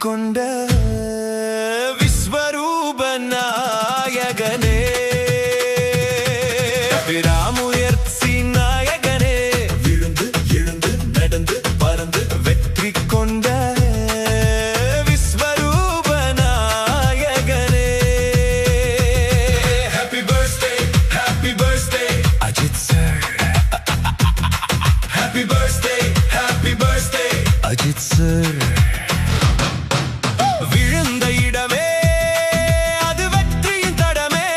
கொண்ட விஸ்வரூப நாயகனே, விராமுயற்சி நாயகனே, விழுந்து எழுந்து நடந்து பறந்து வெற்றி கொண்ட விஸ்வரூப நாயகனே. Happy birthday, happy birthday, Ajith sir. Happy birthday, happy birthday, Ajith sir. விழுந்த இடமே அது வெற்றியின் தடமே,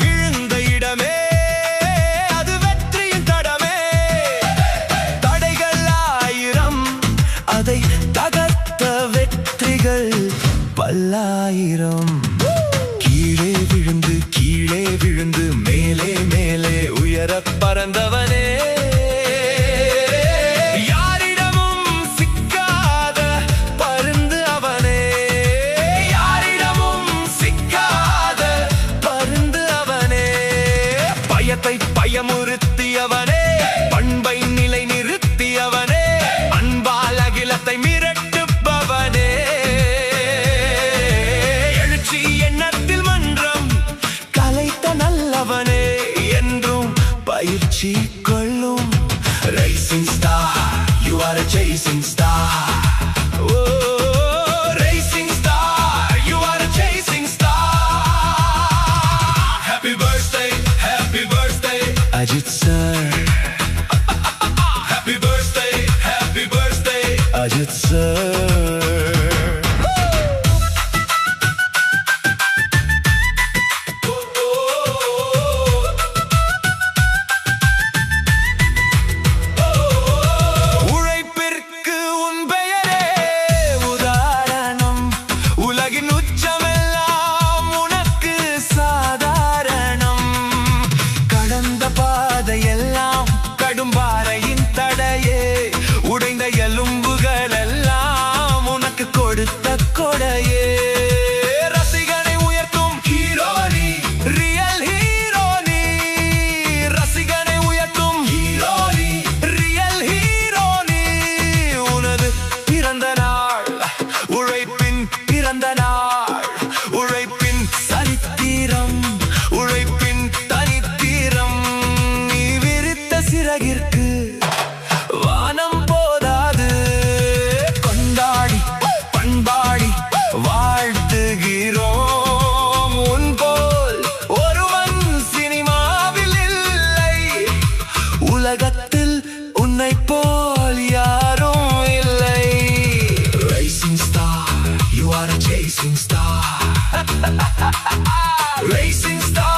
விழுந்த இடமே அது வெற்றியின் தடமே. தடைகள் ஆயிரம் அதை தகர்த்த வெற்றிகள் பல்லாயிரம். கீழே விழுந்து மேலே மேலே உயர பறந்தவனே, யாரிடமும் சிக்காத பருந்து அவனே, யாரிடமும் சிக்காத பருந்து அவனே. பயத்தை பயமுறுத்தியவனே, பண்பை நிலை நிறுத்தியவனே, அன்பால் அகிலத்தை மிரட்டுபவனே. எழுச்சி எண்ணத்தில் மன்றம் கலைத்த நல்லவனே, என்றும் பயிற்சி கொள்ளும் racing star. You are a chasing star. Oh, racing star. You are a chasing star. Happy birthday, Ajit sir. Happy birthday, Ajit sir. உழைப்பிற்கு உன் பெயரே உதாரணம், உலகின் உச்சமெல்லாம் உனக்கு சாதாரணம். கடந்த பாதையெல்லாம் கடும்பாறையின் தடையே, உடைந்த எலும்புகள் எல்லாம் உனக்கு கொடுத்த கொடையே. ரசிகனை உயர்த்தும் ஹீரோ நீ, ரியல் ஹீரோ நீ. ரசிகனை உயர்த்தும் ஹீரோ நீ, ரியல் ஹீரோ நீ. உனது பிறந்த நாள் உழைப்பின் பிறந்த நாள், உழைப்பின் சரித்திரம், உழைப்பின் தனித்திரம். நீ விரித்த சிறகிற்கு வானம் போதாது, கொண்டாடி பண்பாடி வாழ்த்துகிறோம். உன் போல் ஒருவன் சினிமாவில் இல்லை, உலகத்தில் உன்னை போல் யாரும் இல்லை. Racing star, you are a chasing star. Racing star,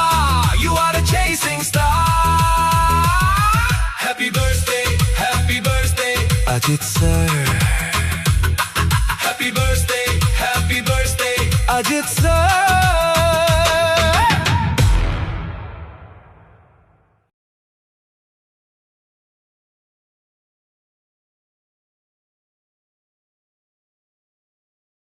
you are a chasing star. Happy birthday, Ajit sir. Happy birthday, Ajit sir.